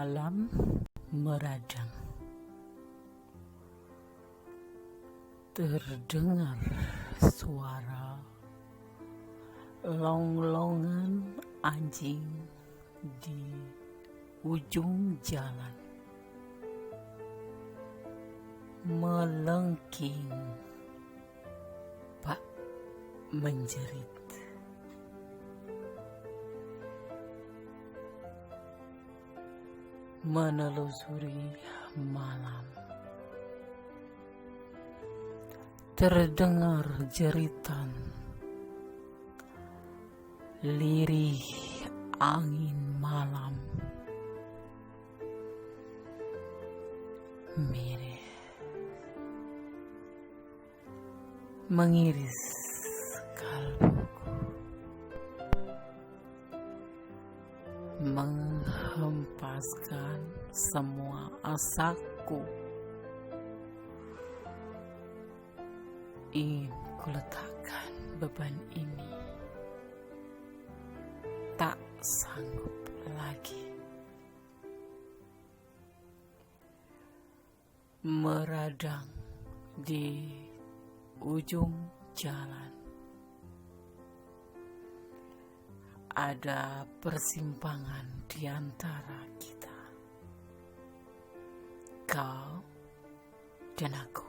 Malam meradang, terdengar suara longlongan anjing di ujung jalan, melengking bak menjerit. Menelusuri malam, terdengar jeritan lirih angin malam, mirip mengiris kalbuku, menghempaskan semua asaku. Ingin kuletakkan beban ini, tak sanggup lagi. Meradang di ujung jalan, ada persimpangan di antara kita, kau dan aku.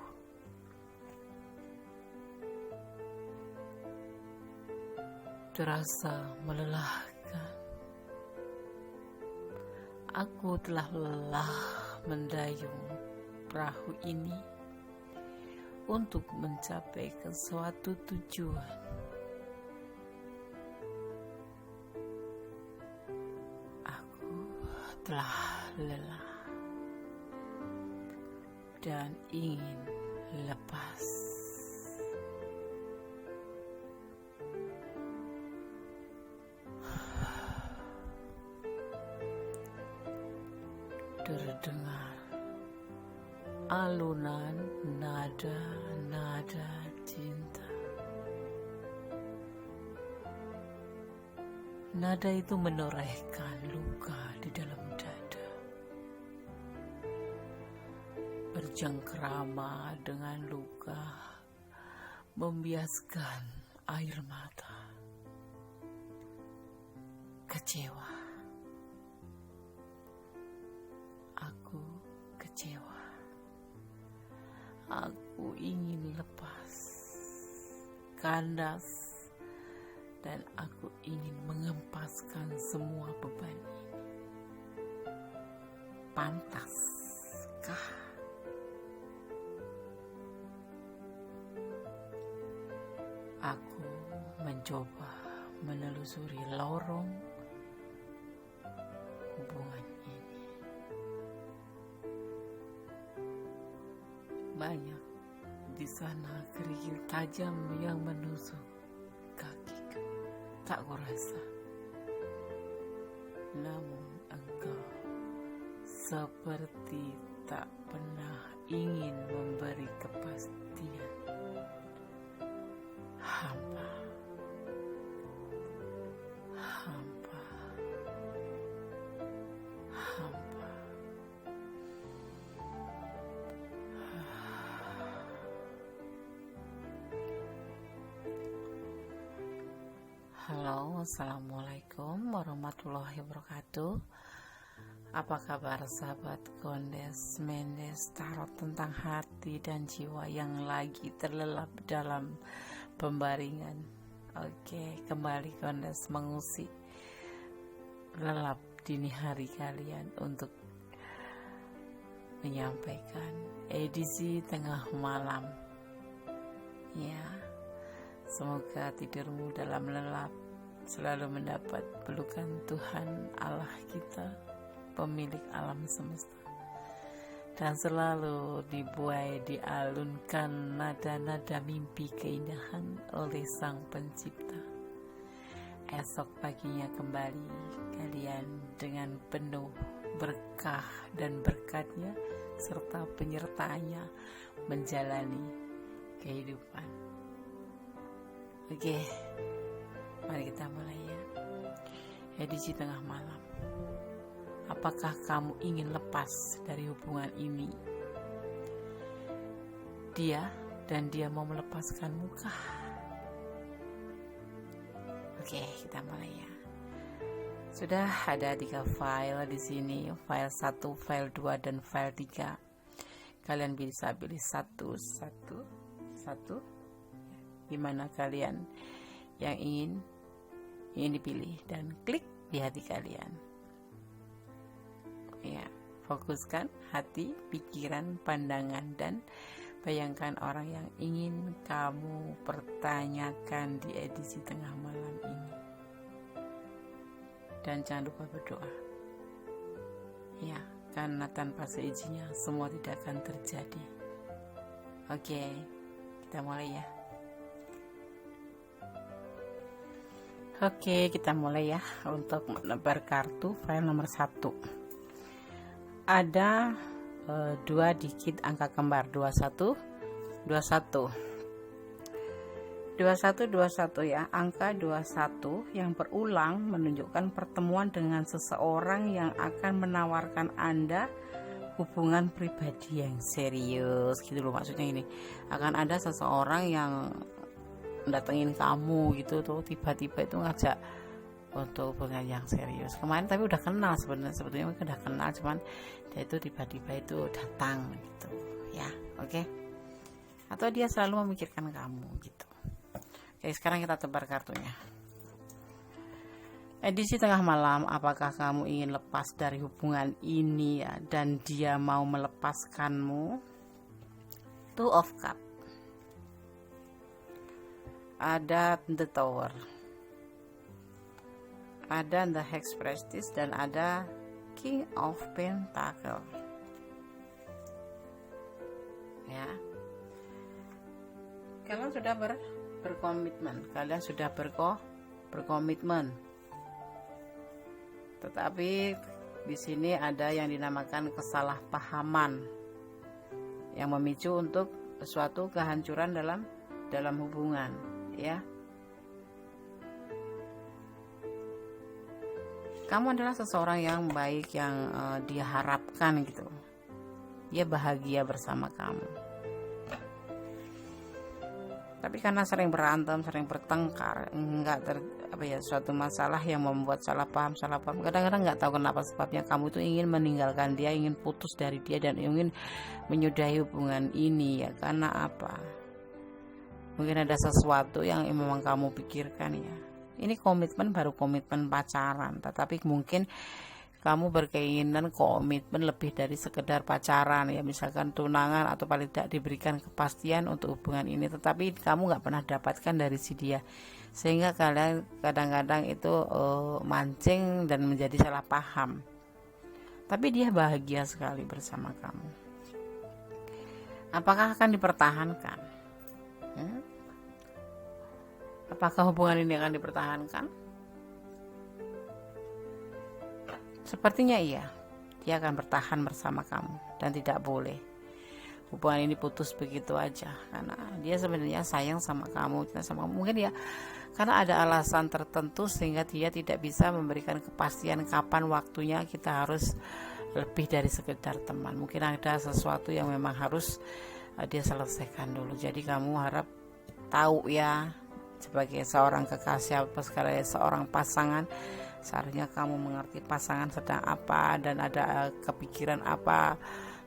Terasa melelahkan. Aku telah lelah mendayung perahu ini untuk mencapai ke suatu tujuan. Aku telah lelah dan ingin lepas. Terdengar alunan nada-nada cinta. Nada itu menorehkan luka di dalam dada, berjengkrama dengan luka, membiaskan air mata. Kecewa. Aku kecewa. Aku ingin lepas, kandas, dan aku ingin mengempaskan semua beban ini. Pantaskah? Aku mencoba menelusuri lorong hubungan ini. Banyak di sana kerikil tajam yang menusuk kakiku. Tak kurasa. Namun engkau seperti tak pernah ingin memberi kepastian. Hampa. Hampa. Hampa. Halo, assalamualaikum warahmatullahi wabarakatuh. Apa kabar sahabat Gondes Mendes Tarot tentang hati dan jiwa yang lagi terlelap dalam pembaringan? Oke, kembali Gondes mengusik lelap dini hari kalian untuk menyampaikan edisi tengah malam. Ya, semoga tidurmu dalam lelap selalu mendapat pelukan Tuhan Allah kita, pemilik alam semesta, dan selalu dibuai dialunkan nada-nada mimpi keindahan oleh Sang Pencipta. Esok paginya kembali kalian dengan penuh berkah dan berkatnya serta penyertanya menjalani kehidupan. Oke, mari kita mulai ya. Edisi tengah malam. Apakah kamu ingin lepas dari hubungan ini? Dia mau melepaskanmu kah? Oke, kita mulai ya. Sudah ada 3 file di sini, file 1, file 2, dan file 3. Kalian bisa pilih satu, gimana kalian yang ingin dipilih, dan klik di hati kalian. Ya, fokuskan hati, pikiran, pandangan, dan bayangkan orang yang ingin kamu pertanyakan di edisi tengah malam ini. Dan jangan lupa berdoa. Ya, karena tanpa seizinnya semua tidak akan terjadi. Oke, kita mulai ya. Oke, kita mulai ya. Untuk menebar kartu file nomor 1. Ada 2 digit angka kembar, 21 ya. Angka 21 yang berulang menunjukkan pertemuan dengan seseorang yang akan menawarkan Anda hubungan pribadi yang serius gitu loh. Maksudnya ini akan ada seseorang yang datengin kamu gitu tuh, tiba-tiba itu ngajak untuk hubungan yang serius. Kemarin tapi udah kenal sebetulnya udah kenal, cuman dia itu tiba-tiba itu datang gitu ya. Oke. Atau dia selalu memikirkan kamu gitu. Oke, sekarang kita tebar kartunya. Edisi tengah malam, apakah kamu ingin lepas dari hubungan ini ya, dan dia mau melepaskanmu? 2 of Cup. Ada The Tower. Ada The Hex Prestige, dan ada King of Pentacle. Ya. Kalian sudah berkomitmen, berkomitmen. Tetapi di sini ada yang dinamakan kesalahpahaman yang memicu untuk suatu kehancuran dalam hubungan, ya. Kamu adalah seseorang yang baik, yang dia harapkan gitu. Dia bahagia bersama kamu. Tapi karena sering berantem, sering bertengkar, suatu masalah yang membuat salah paham. Kadang-kadang nggak tahu kenapa sebabnya kamu itu ingin meninggalkan dia, ingin putus dari dia, dan ingin menyudahi hubungan ini ya. Karena apa? Mungkin ada sesuatu yang memang kamu pikirkan ya. Ini komitmen baru komitmen pacaran, tetapi mungkin kamu berkeinginan komitmen lebih dari sekedar pacaran ya, misalkan tunangan atau paling tidak diberikan kepastian untuk hubungan ini, tetapi kamu nggak pernah dapatkan dari si dia, sehingga kalian kadang-kadang itu mancing dan menjadi salah paham. Tapi dia bahagia sekali bersama kamu. Apakah akan dipertahankan? Apakah hubungan ini akan dipertahankan? Sepertinya iya. Dia akan bertahan bersama kamu dan tidak boleh hubungan ini putus begitu aja, karena dia sebenarnya sayang sama kamu, mungkin ya karena ada alasan tertentu sehingga dia tidak bisa memberikan kepastian kapan waktunya kita harus lebih dari sekedar teman. Mungkin ada sesuatu yang memang harus dia selesaikan dulu. Jadi kamu harap tahu ya, sebagai seorang kekasih atau sebagai seorang pasangan, seharusnya kamu mengerti pasangan sedang apa dan ada kepikiran apa,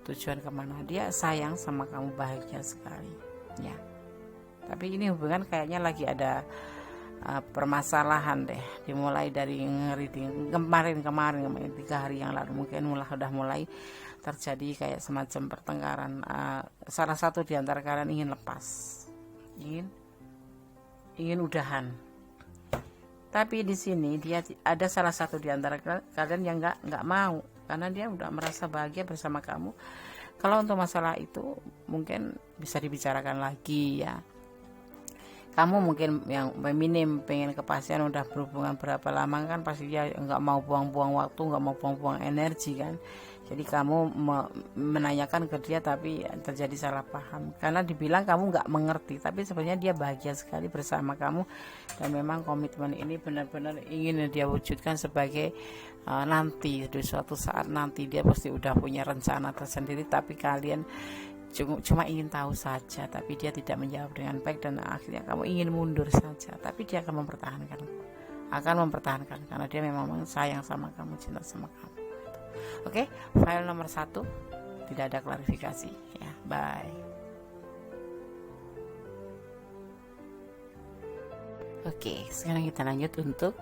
tujuan kemana. Dia sayang sama kamu, bahagia sekali ya. Tapi ini hubungan kayaknya lagi ada permasalahan deh. Dimulai dari kemarin 3 hari yang lalu mungkin udah mulai terjadi kayak semacam pertengkaran. Salah satu di antara kalian ingin lepas, ingin udahan. Tapi di sini dia ada salah satu di antara kalian yang nggak mau, karena dia udah merasa bahagia bersama kamu. Kalau untuk masalah itu mungkin bisa dibicarakan lagi ya. Kamu mungkin yang minim pengen kepastian, udah berhubungan berapa lama kan, pasti dia nggak mau buang-buang waktu, nggak mau buang-buang energi kan. Jadi kamu menanyakan ke dia tapi terjadi salah paham karena dibilang kamu nggak mengerti, tapi sebenarnya dia bahagia sekali bersama kamu dan memang komitmen ini benar-benar ingin dia wujudkan sebagai nanti di suatu saat nanti dia pasti udah punya rencana tersendiri, tapi kalian cuma ingin tahu saja, tapi dia tidak menjawab dengan baik dan akhirnya kamu ingin mundur saja, tapi dia akan mempertahankan karena dia memang sayang sama kamu, cinta sama kamu. Oke, file nomor 1 tidak ada klarifikasi ya. Bye. Oke, sekarang kita lanjut untuk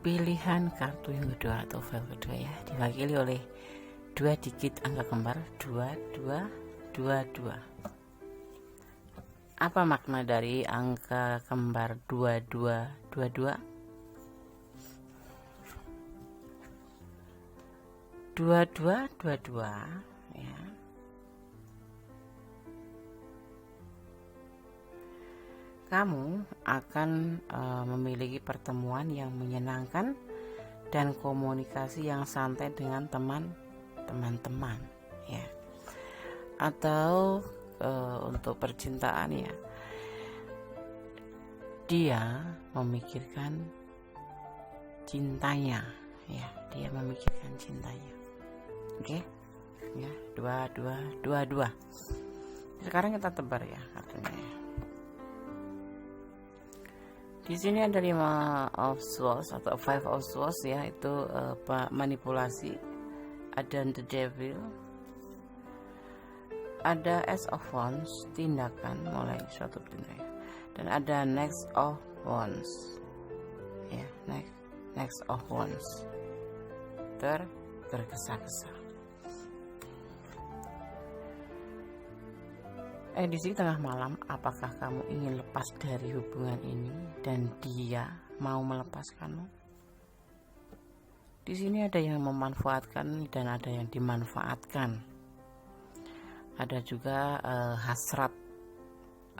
pilihan kartu yang kedua atau file kedua ya, diwakili oleh 2 digit angka kembar 2222. Apa makna dari angka kembar 2222? 2222 ya. Kamu akan memiliki pertemuan yang menyenangkan dan komunikasi yang santai dengan teman-teman ya. Atau untuk percintaan ya, dia memikirkan cintanya ya, dia memikirkan cintanya. Oke ya, 2222. Sekarang kita tebar ya kartunya ya. Di sini ada 5 of swords atau 5 of swords ya, itu manipulasi. Ada the devil, ada Ace of Wands, tindakan, mulai suatu tindakan, dan ada Next of Wands ya, next of Wands, tergesa-gesa. Di sini tengah malam, apakah kamu ingin lepas dari hubungan ini dan dia mau melepaskanmu? Di sini ada yang memanfaatkan dan ada yang dimanfaatkan. Ada juga hasrat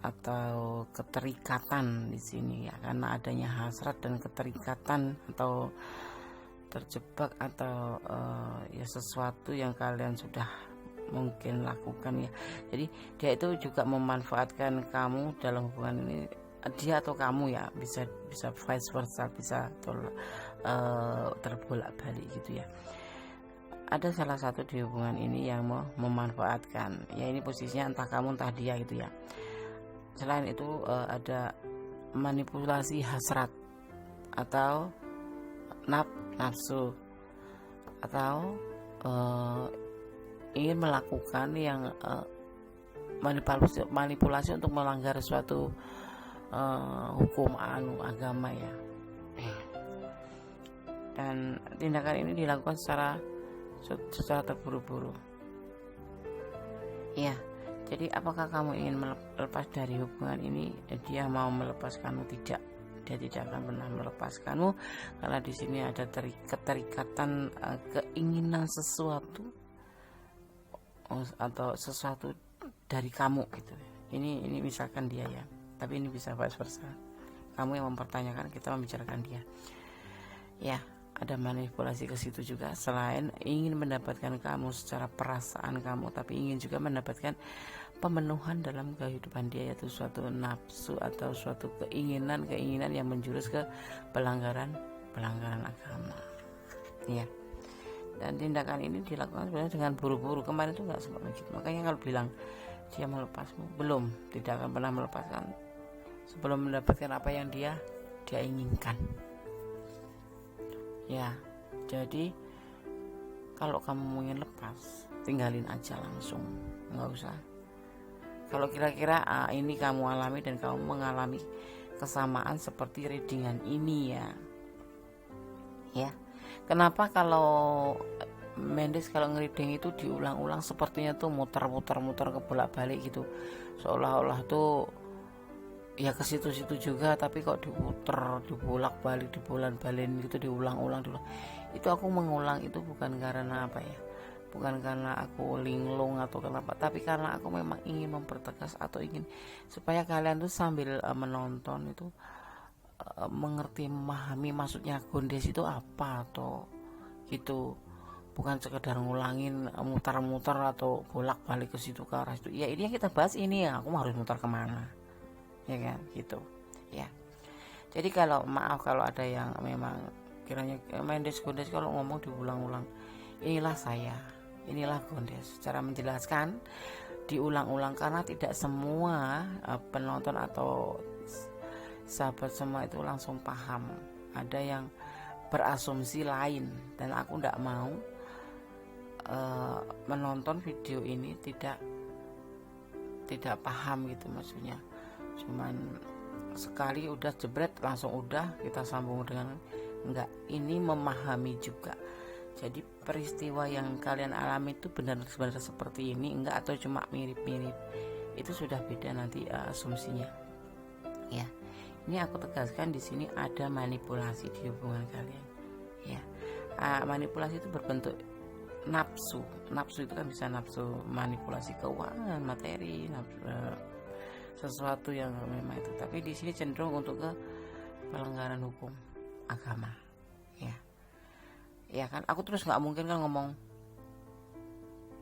atau keterikatan di sini ya, karena adanya hasrat dan keterikatan atau terjebak atau ya sesuatu yang kalian sudah mungkin lakukan ya. Jadi dia itu juga memanfaatkan kamu dalam hubungan ini, dia atau kamu ya, bisa vice versa, bisa terbolak-balik gitu ya. Ada salah satu di hubungan ini yang mau memanfaatkan ya, ini posisinya entah kamu entah dia gitu ya. Selain itu ada manipulasi hasrat atau nafsu atau ingin melakukan yang manipulasi untuk melanggar suatu hukum agama ya. Dan tindakan ini dilakukan secara terburu-buru ya. Jadi apakah kamu ingin melepas dari hubungan ini? Dia mau melepaskanmu? Tidak, dia tidak akan pernah melepaskanmu, karena di sini ada keterikatan keinginan sesuatu atau sesuatu dari kamu gitu. Ini misalkan dia ya, tapi ini bisa vice versa. Kamu yang mempertanyakan, kita membicarakan dia. Ya, ada manipulasi ke situ juga. Selain ingin mendapatkan kamu secara perasaan kamu, tapi ingin juga mendapatkan pemenuhan dalam kehidupan dia, yaitu suatu nafsu atau suatu keinginan yang menjurus ke pelanggaran agama. Ya. Dan tindakan ini dilakukan sebenarnya dengan buru-buru. Kemarin itu nggak sempat begitu. Makanya kalau bilang dia melepasmu, belum, tidak akan pernah melepaskan sebelum mendapatkan apa yang dia inginkan. Ya, jadi kalau kamu ingin lepas, tinggalin aja langsung, nggak usah. Kalau kira-kira ini kamu alami dan kamu mengalami kesamaan seperti readingan ini ya. Kenapa kalau Mendes kalau ngereading itu diulang-ulang, sepertinya tuh muter-muter ke bolak-balik gitu, seolah-olah tuh ya ke situ-situ juga, tapi kok diputer, dibolak-balik, dibolan-balin gitu, diulang-ulang. Itu aku mengulang itu bukan karena apa ya, bukan karena aku linglung atau kenapa, tapi karena aku memang ingin mempertegas atau ingin supaya kalian tuh sambil menonton itu mengerti, memahami maksudnya gondes itu apa atau gitu, bukan sekedar ngulangin mutar-mutar atau bolak-balik ke situ ke arah itu. Ya ini yang kita bahas ini ya, aku harus mutar kemana ya kan gitu ya. Jadi kalau maaf kalau ada yang memang kiranya Mendes kalau ngomong diulang-ulang, inilah saya, inilah Gondes, cara menjelaskan diulang-ulang karena tidak semua penonton atau sahabat semua itu langsung paham. Ada yang berasumsi lain dan aku tidak mau menonton video ini tidak paham gitu, maksudnya cuman sekali udah jebret langsung udah kita sambung dengan enggak, ini memahami juga. Jadi peristiwa yang kalian alami itu benar-benar seperti ini enggak atau cuma mirip-mirip, itu sudah beda nanti asumsinya ya. Ini aku tegaskan di sini ada manipulasi di hubungan kalian ya. Manipulasi itu berbentuk nafsu itu kan bisa nafsu manipulasi keuangan, materi, sesuatu yang memang itu, tapi di sini cenderung untuk ke pelanggaran hukum agama ya kan. Aku terus nggak mungkin kan ngomong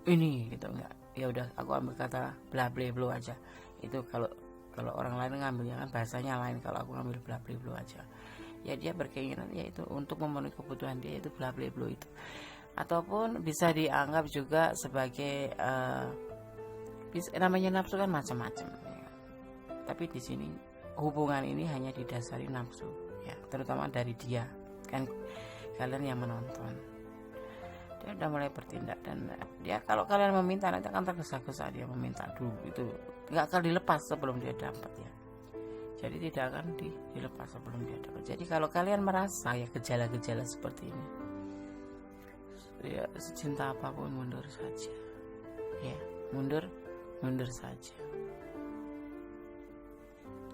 ini gitu, nggak, ya udah aku ambil kata bla bla bla aja. Itu kalau orang lain ngambilnya kan bahasanya lain, kalau aku ngambil bla bla bla aja ya, dia berkeinginan yaitu untuk memenuhi kebutuhan dia, itu bla bla bla itu. Ataupun bisa dianggap juga sebagai namanya nafsu kan macam-macam ya. Tapi di sini hubungan ini hanya didasari nafsu ya, terutama dari dia kan, kalian yang menonton. Dia udah mulai bertindak dan dia kalau kalian meminta nanti akan tergesa-gesa dia meminta dulu, itu nggak akan dilepas sebelum dia dapat ya. Jadi tidak akan dilepas sebelum dia dapat. Jadi kalau kalian merasa ya gejala-gejala seperti ini ya, secinta apapun mundur saja ya, mundur saja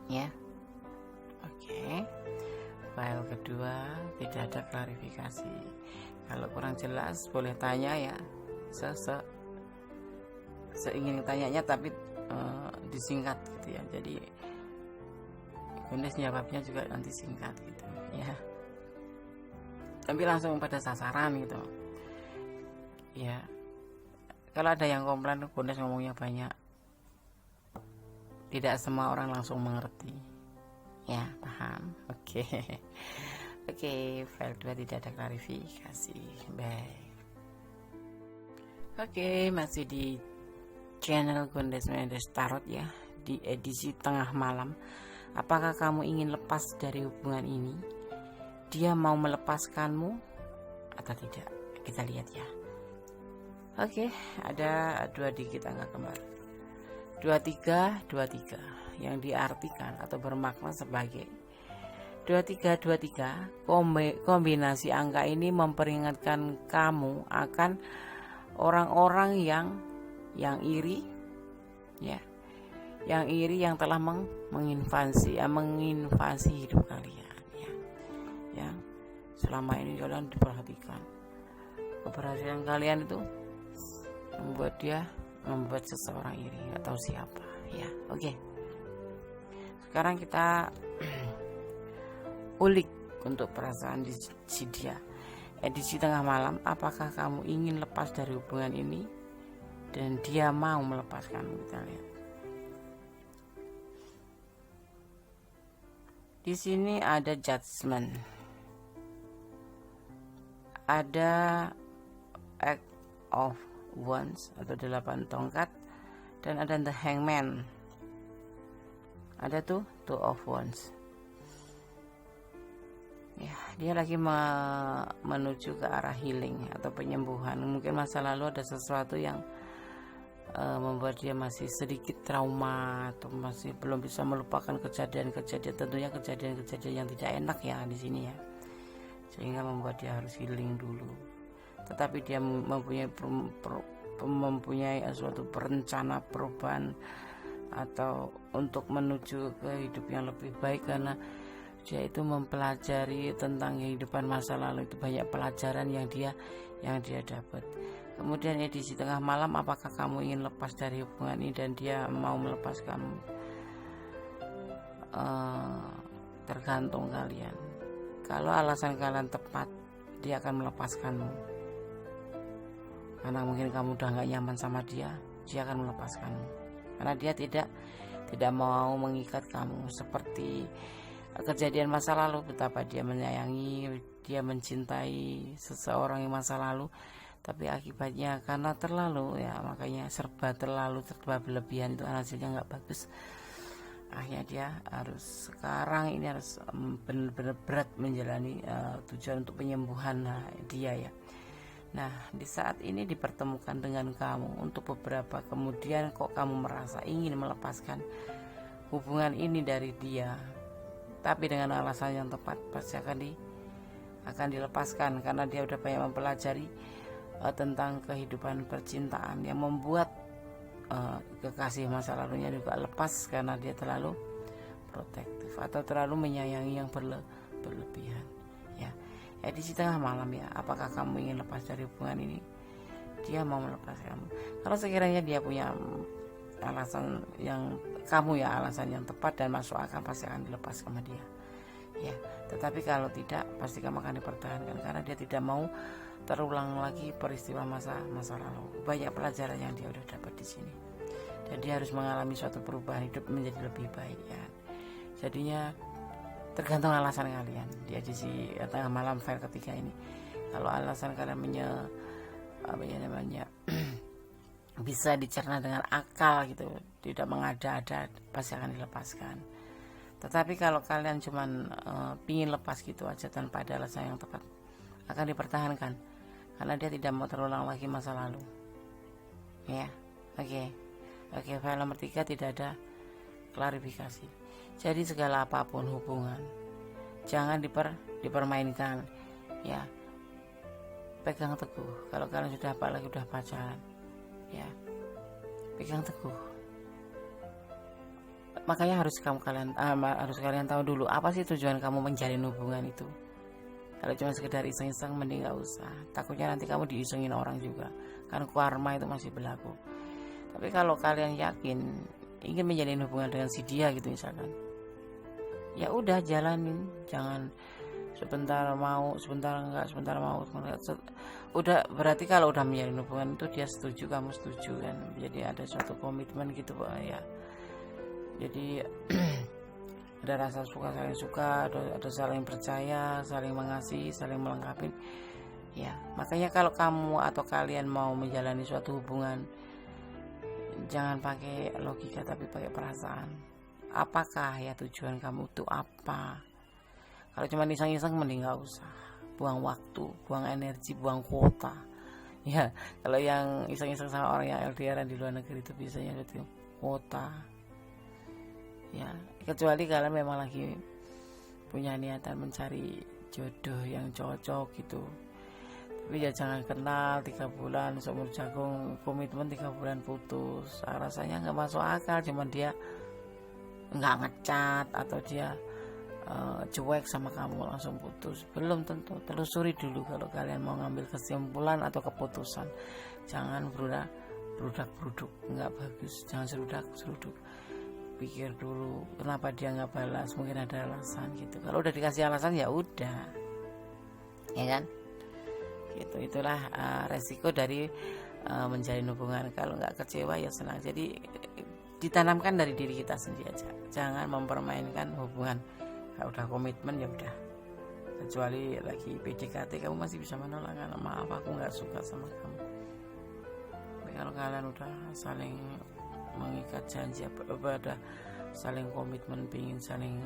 ya. Oke. File kedua tidak ada klarifikasi. Kalau kurang jelas boleh tanya ya, seingin tanyanya, tapi disingkat gitu ya. Jadi Gondes jawabnya juga nanti singkat gitu ya, tapi langsung pada sasaran gitu ya. Kalau ada yang komplain Gondes ngomongnya banyak, tidak semua orang langsung mengerti ya, paham? Oke. File 2 tidak ada klarifikasi. Baik. Oke, masih di channel Gondes Mendes Tarot ya, di edisi tengah malam. Apakah kamu ingin lepas dari hubungan ini? Dia mau melepaskanmu atau tidak? Kita lihat ya. Oke, ada 2 digit angka kembar 2323 yang diartikan atau bermakna sebagai 2323. Kombinasi angka ini memperingatkan kamu akan orang-orang yang iri ya, yang iri, yang telah menginvasi hidup kalian ya. Yang selama ini kalian diperhatikan, keberhasilan kalian itu membuat seseorang iri atau siapa ya. Oke. Sekarang kita ulik untuk perasaan di dia. Edisi tengah malam, apakah kamu ingin lepas dari hubungan ini dan dia mau melepaskanmu? Kita lihat. Di sini ada judgment, ada act of wands atau 8 tongkat, dan ada the hangman. Ada tuh two of wands. Ya, dia lagi menuju ke arah healing atau penyembuhan. Mungkin masa lalu ada sesuatu yang membuat dia masih sedikit trauma atau masih belum bisa melupakan kejadian-kejadian, tentunya kejadian-kejadian yang tidak enak ya di sini ya, sehingga membuat dia harus healing dulu. Tetapi dia mempunyai suatu perencana perubahan atau untuk menuju ke hidup yang lebih baik, karena dia itu mempelajari tentang kehidupan masa lalu, itu banyak pelajaran yang dia dapat. Kemudian edisi tengah malam, apakah kamu ingin lepas dari hubungan ini dan dia mau melepaskan kamu? Tergantung kalian. Kalau alasan kalian tepat, dia akan melepaskanmu. Karena mungkin kamu udah gak nyaman sama dia akan melepaskanmu. Karena dia tidak mau mengikat kamu seperti kejadian masa lalu, betapa dia menyayangi dia mencintai seseorang yang masa lalu, tapi akibatnya karena terlalu, ya makanya serba berlebihan itu hasilnya nggak bagus. Akhirnya dia harus sekarang ini harus benar-benar berat menjalani tujuan untuk penyembuhan dia ya. Nah, di saat ini dipertemukan dengan kamu untuk beberapa, kemudian kok kamu merasa ingin melepaskan hubungan ini dari dia, tapi dengan alasan yang tepat pasti akan dilepaskan, karena dia udah banyak mempelajari tentang kehidupan percintaan yang membuat kekasih masa lalunya juga lepas karena dia terlalu protektif atau terlalu menyayangi yang berlebihan ya. Edisi tengah malam ya, apakah kamu ingin lepas dari hubungan ini? Dia mau melepas kamu. Kalau sekiranya dia punya alasan yang alasan yang tepat dan masuk akal, pasti akan dilepas sama dia ya. Tetapi kalau tidak, pasti kamu akan dipertahankan karena dia tidak mau terulang lagi peristiwa masa lalu. Banyak pelajaran yang dia udah dapat di sini, dan dia harus mengalami suatu perubahan hidup menjadi lebih baik ya. Jadinya tergantung alasan kalian di edisi tengah malam file ketiga ini. Kalau alasan kalian bisa dicerna dengan akal gitu, tidak mengada-ada, pasti akan dilepaskan. Tetapi kalau kalian cuman pingin lepas gitu aja tanpa ada alasan yang tepat, akan dipertahankan karena dia tidak mau terulang lagi masa lalu ya. Oke, file nomor 3 tidak ada klarifikasi. Jadi segala apapun hubungan, jangan dipermainkan ya. Pegang teguh. Kalau kalian sudah apalagi udah pacaran ya, pegang teguh. Makanya harus kalian tahu dulu apa sih tujuan kamu menjalin hubungan itu. Kalau cuma sekedar iseng-iseng, mending gak usah. Takutnya nanti kamu diisengin orang juga, kan karma itu masih berlaku. Tapi kalau kalian yakin ingin menjalin hubungan dengan si dia gitu misalkan, ya udah jalanin. Jangan sebentar mau, sebentar enggak, udah berarti kalau udah menjalin hubungan itu dia setuju, kamu setuju kan. Jadi ada suatu komitmen gitu Pak ya. Jadi ada rasa saling suka, ada saling percaya, saling mengasihi, saling melengkapi ya. Makanya kalau kamu atau kalian mau menjalani suatu hubungan, jangan pakai logika tapi pakai perasaan. Apakah ya tujuan kamu itu apa? Kalau cuma iseng-iseng, mending gak usah. Buang waktu, buang energi, buang kuota ya. Kalau yang iseng-iseng sama orang yang LDR di luar negeri itu biasanya itu kuota ya. Kecuali kalian memang lagi punya niatan mencari jodoh yang cocok gitu. Tapi ya jangan kenal 3 bulan seumur jagung, komitmen 3 bulan putus. Rasanya nggak masuk akal. Cuman dia nggak ngecat atau dia cuek sama kamu langsung putus, belum tentu. Telusuri dulu kalau kalian mau ngambil kesimpulan atau keputusan. Jangan berudak-beruduk, nggak bagus. Jangan seruduk. Pikir dulu kenapa dia nggak balas, mungkin ada alasan gitu. Kalau udah dikasih alasan ya udah ya kan gitu. Itulah resiko dari menjalin hubungan. Kalau nggak kecewa ya senang. Jadi ditanamkan dari diri kita sendiri aja, jangan mempermainkan hubungan. Kalau udah komitmen ya udah, kecuali lagi PDKT kamu masih bisa menolak kan, maaf aku nggak suka sama kamu. Tapi kalau kalian udah saling mengikat janji, ada saling komitmen, pingin saling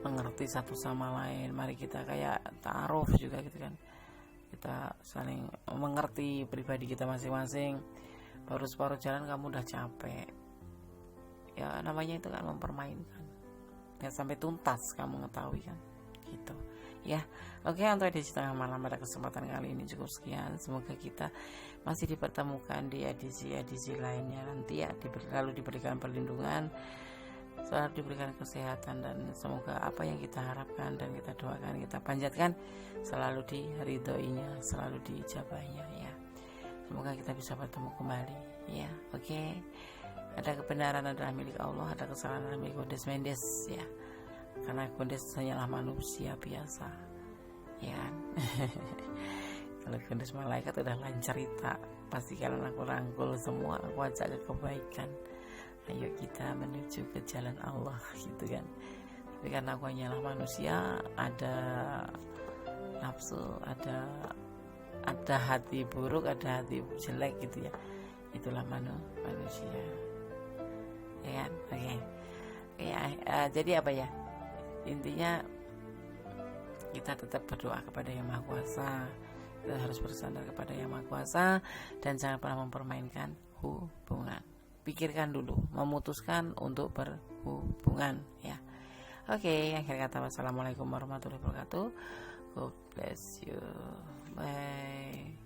mengerti satu sama lain, mari kita kayak ta'aruf juga gitu kan, kita saling mengerti pribadi kita masing-masing. Baru separuh jalan kamu udah capek ya, namanya itu kan mempermainkan ya, sampai tuntas kamu ngetahui kan gitu ya. Oke, untuk edisi tengah malam pada kesempatan kali ini cukup sekian. Semoga kita masih dipertemukan di edisi lainnya nanti ya, lalu diberikan perlindungan, selalu diberikan kesehatan, dan semoga apa yang kita harapkan dan kita doakan, kita panjatkan, selalu diridhoinya, selalu diijabahnya ya. Semoga kita bisa bertemu kembali ya. Oke. Ada kebenaran adalah milik Allah, ada kesalahan adalah milik Gondes Mendes ya. Karena Gondes hanyalah manusia biasa ya. Kalau Gondes malaikat udah lain cerita, pasti kalian aku rangkul semua, aku ajak ke kebaikan. Ayo kita menuju ke jalan Allah gitu kan. Tapi karena aku hanyalah manusia, ada nafsu, ada hati buruk, ada hati jelek gitu ya. Itulah manusia, ya kan? Oke. Ya, jadi apa ya, intinya kita tetap berdoa kepada Yang Maha Kuasa. Kita harus bersandar kepada Yang Maha Kuasa dan jangan pernah mempermainkan hubungan. Pikirkan dulu, memutuskan untuk berhubungan, ya. Oke, akhir kata, wassalamualaikum warahmatullahi wabarakatuh. God bless you. Bye.